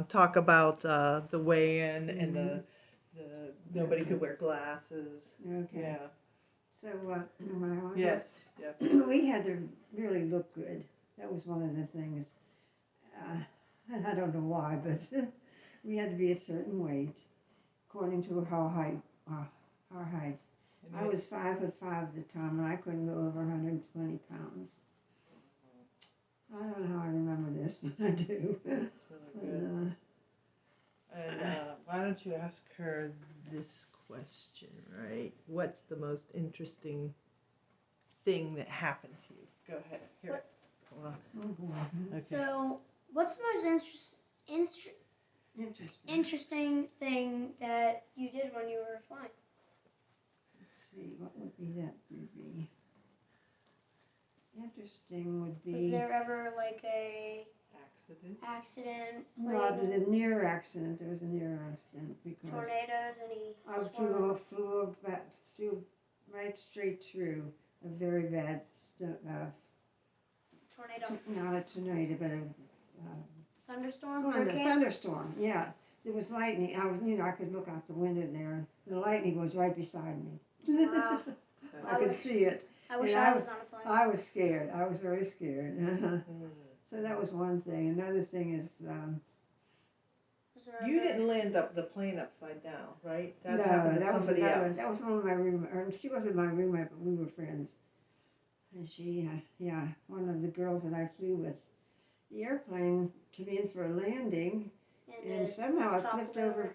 talk about the weigh-in and the nobody could wear glasses. Okay. Yeah. So, am I on? Yes. Yeah. We had to really look good. That was one of the things. I don't know why, but we had to be a certain weight according to our height. I was 5'5" at the time, and I couldn't go over 120 pounds. I don't know how I remember this, but I do. That's really good. And why don't you ask her this question, right? What's the most interesting thing that happened to you? Go ahead. Here. Hold on. Okay. So, what's the most interesting thing that you did when you were flying? Let's see, what would be that? Would be interesting. Would be. Was there ever like a accident? Not a near accident. There was a near accident because tornadoes? Any? I flew right straight through a very bad tornado. Not a tornado, but a thunderstorm. Thunderstorm. Yeah, there was lightning. I could look out the window there. The lightning was right beside me. Wow. I could see it. I wish I was on a plane. I was scared. I was very scared. So that was one thing. Another thing is. You didn't land the plane upside down, right? That No, happened to that was somebody else. That was one of my roommates. She wasn't my roommate, but we were friends. And she, one of the girls that I flew with, the airplane came in for a landing, and somehow it flipped over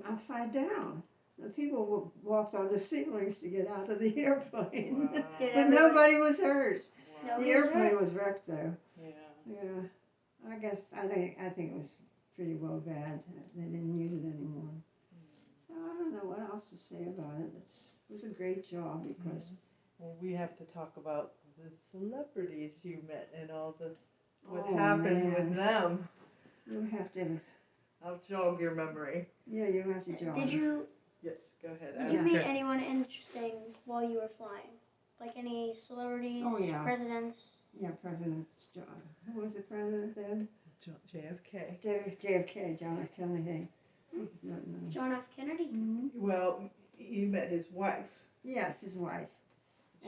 upside down. The people walked on the ceilings to get out of the airplane, Wow. but nobody was hurt. Wow. The airplane was wrecked, though. Yeah. Yeah. I think it was pretty well bad. They didn't use it anymore. So I don't know what else to say about it. It was a great job because. Well, we have to talk about the celebrities you met and all what happened with them. You have to. I'll jog your memory. Yeah, you have to jog. Did you? Yes, go ahead. Did you meet anyone interesting while you were flying? Like any celebrities, presidents? Yeah, President John. Who was the president then? JFK. JFK, John F. Kennedy. John F. Kennedy? Mm-hmm. Well, you met his wife. Yes, his wife.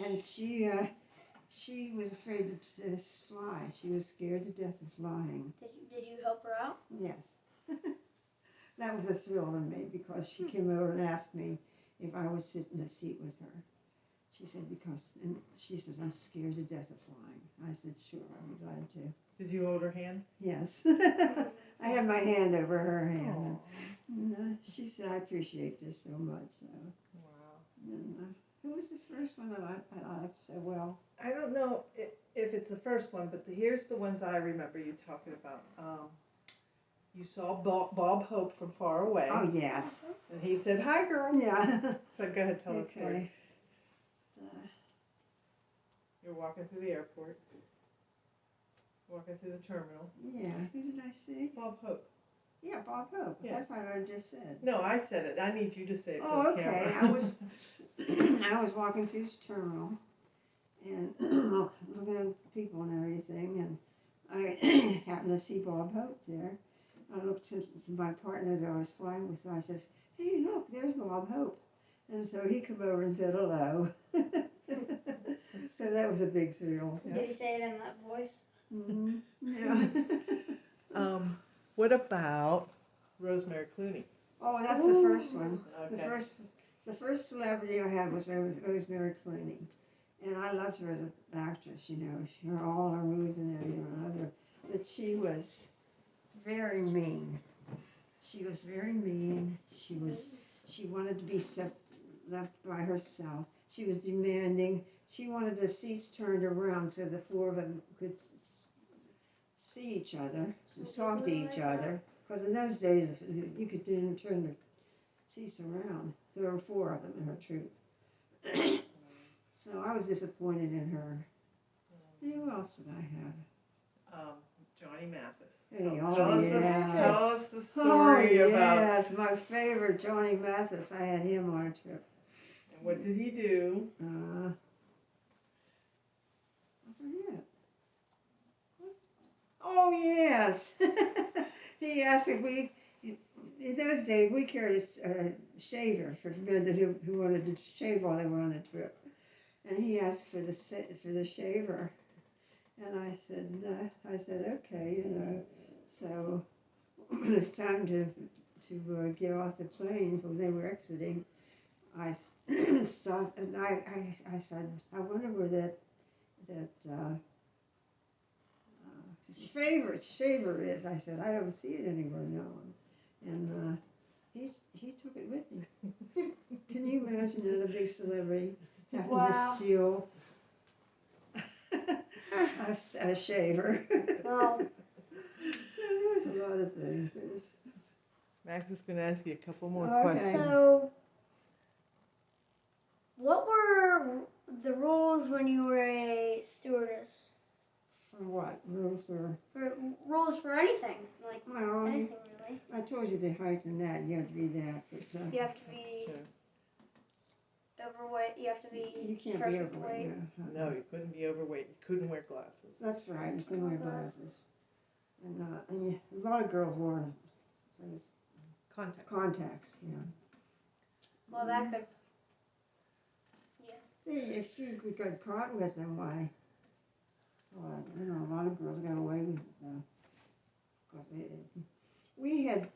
And she was afraid to fly. She was scared to death of flying. Did you help her out? Yes. That was a thrill to me because she came over and asked me if I would sit in a seat with her. She said, and she says, I'm scared to death of flying. I said, sure, I'll be glad to. Did you hold her hand? Yes. I had my hand over her hand. And, she said, I appreciate this so much. So. Wow. And, who was the first one that I liked so well? I don't know if it's the first one, but here's the ones I remember you talking about. You saw Bob Hope from far away. Oh, yes. And he said, hi, girl. Yeah. So go ahead, tell the story. You're walking through the airport. Walking through the terminal. Yeah. Who did I see? Bob Hope. Yeah, Bob Hope. Yeah. That's what I just said. No, I said it. I need you to say it for the okay. camera. I was walking through the terminal and looking at people and everything, and I happened to see Bob Hope there. I looked to my partner that I was flying with, and I says, hey, look, there's Bob Hope. And so he came over and said hello. So that was a big thrill. Did he say it in that voice? Mm-hmm. Yeah. What about Rosemary Clooney? Oh, that's the first one. Okay. The first celebrity I had was Rosemary Clooney. And I loved her as an actress, all her movies and everything. But she was very mean. She was very mean. She wanted to be left by herself. She was demanding. She wanted the seats turned around so the four of them could see each other, talk to each other. Because in those days, you could turn the seats around. There were four of them in her troupe. So I was disappointed in her. Who else did I have? Johnny Mathis. Hey, Tell us the story about. Yes, my favorite, Johnny Mathis. I had him on a trip. And what did he do? I forget. Oh, yes. He asked if we, in those days, we carried a shaver for men who wanted to shave while they were on a trip. And he asked for the shaver. And I said, okay, you know. So when it was time to get off the planes when they were exiting, I stopped and I said, I wonder where that shaver is. I said, I don't see it anywhere now. And he took it with him. Can you imagine that, a big celebrity having to steal a shaver? Wow. So there was a lot of things. Max is going to ask you a couple more Okay. questions. So, what were the rules when you were a stewardess? For what? Rules or? For rules for anything, like anything really. I told you the height and that. You have to be that. But, You have to be overweight. You have to be. You can't be perfect overweight. weight. No. No, you couldn't be overweight. You couldn't wear glasses. That's right. You couldn't wear glasses. And a lot of girls wore things. Contacts. Yeah. Well, that could. If you got caught with them, why? Well, you know, a lot of girls got away with it though. Because we had,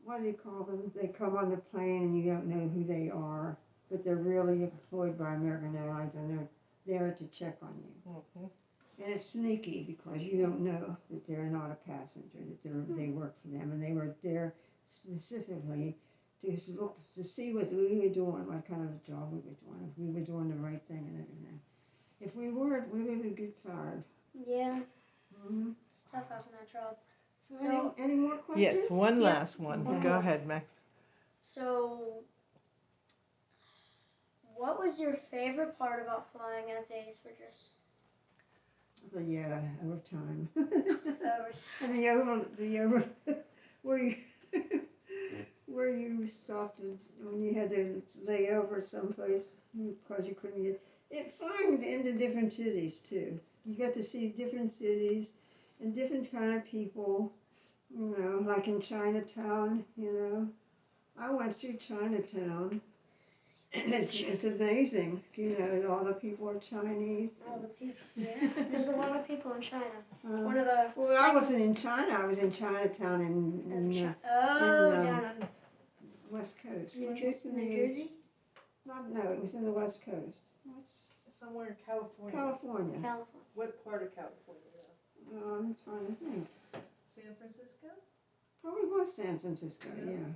what do you call them? They come on the plane and you don't know who they are, but they're really employed by American Airlines and they're there to check on you. Mm-hmm. And it's sneaky because you don't know that they're not a passenger, that they work for them, and they were there specifically to see what we were doing, what kind of a job we were doing, if we were doing the right thing and everything. If we weren't, we would get fired. Yeah. Mm-hmm. It's tough having that job. So any more questions? Yes, one last one. One Go more. ahead, Max. So, what was your favorite part about flying as a stewardess? The overtime. Overtime. And the over where you stopped when you had to lay over someplace because you couldn't get it. Flying into different cities too. You got to see different cities and different kind of people. You know, like in Chinatown. You know, I went through Chinatown. It's amazing, you know, all the people are Chinese. All the people, yeah. There's a lot of people in China. It's one of the. Well, I wasn't in China. I was in Chinatown in down on West Coast. New Jersey? No, it was in the West Coast. Somewhere in California. California. What part of California? I'm trying to think. San Francisco? Probably was San Francisco, yeah.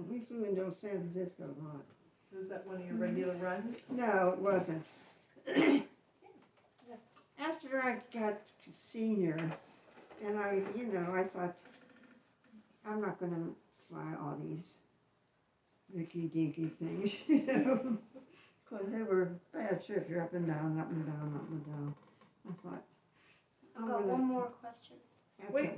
We flew into San Francisco a lot. Was that one of your regular runs? No, it wasn't. After I got senior, and I thought, I'm not going to fly all these ricky-dinky things, you know, because they were bad trips. You're up and down, up and down, up and down. I thought, I've got one more question. Wait.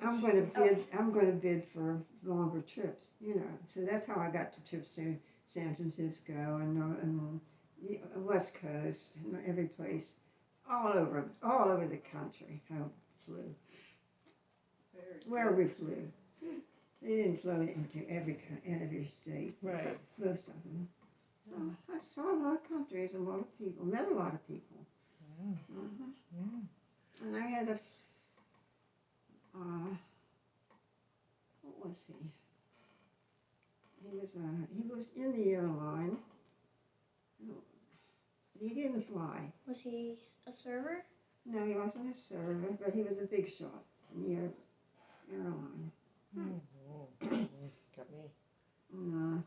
I'm going to bid for longer trips, you know. So that's how I got to trips to San Francisco and the West Coast and every place, all over the country. I flew. Where we flew. They didn't fly into every state. Right. Most of them. So I saw a lot of countries, a lot of people, met a lot of people. Yeah. Yeah. And I had what was he? He was in the airline. He didn't fly. Was he a server? No, he wasn't a server, but he was a big shot in the airline. Got me. And,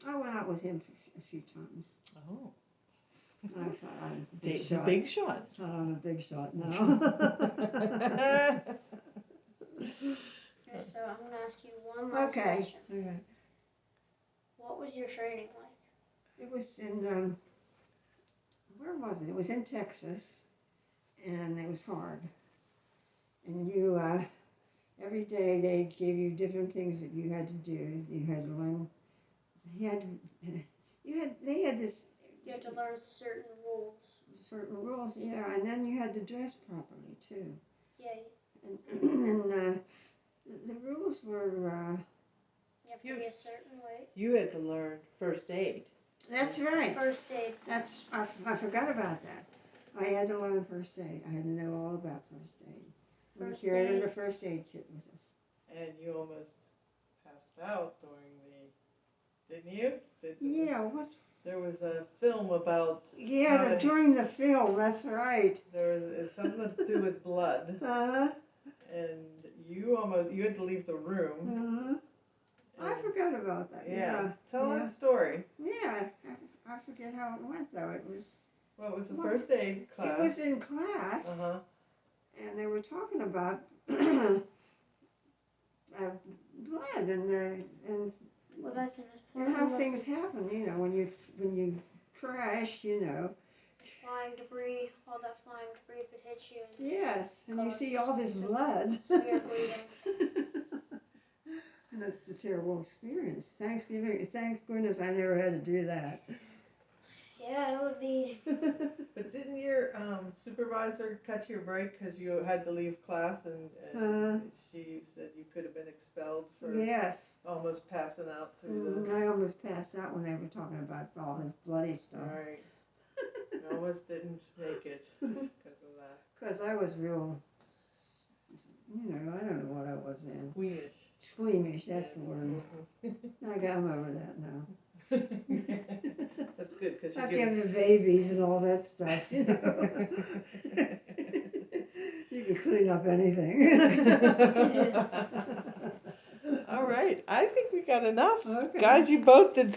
I went out with him a few times. Oh. I thought I'm a Date big shot. big shot. I thought I'm a big shot now. Okay, so I'm going to ask you one last question. Okay. What was your training like? It was in, where was it? It was in Texas, and it was hard. And you, every day they gave you different things that you had to do. You had to learn. You had to learn certain rules. certain rules, yeah, and then you had to dress properly too. Yeah. And the rules were. You have to be a certain way. You had to learn first aid. That's right. First aid. I forgot about that. I had to learn first aid. I had to know all about first aid. We carried a first aid kit with us. And you almost passed out during didn't you? Yeah, what? There was a film about. Yeah, during the film, that's right. There was something to do with blood. Uh-huh. And you had to leave the room. Uh-huh. I forgot about that. Yeah. Tell that story. Yeah, I forget how it went though. It was. Well, it was the first aid class. It was in class. Uh-huh. And they were talking about blood and well, that's an and how things happen. When you crash. Flying debris, all that flying debris could hit you. Yes, and you see all this blood. Severe bleeding. And that's a terrible experience. Thank goodness I never had to do that. Yeah, it would be. But didn't your supervisor cut you a break because you had to leave class and she said you could have been expelled for almost passing out through I almost passed out when they were talking about all this bloody stuff. Right. You almost didn't make it because of that. Because I was real, I don't know what I was then. Squeamish, that's the word. I'm over that now. That's good because after having the babies and all that stuff, you can clean up anything. All right, I think we got enough. Okay. Guys, you both did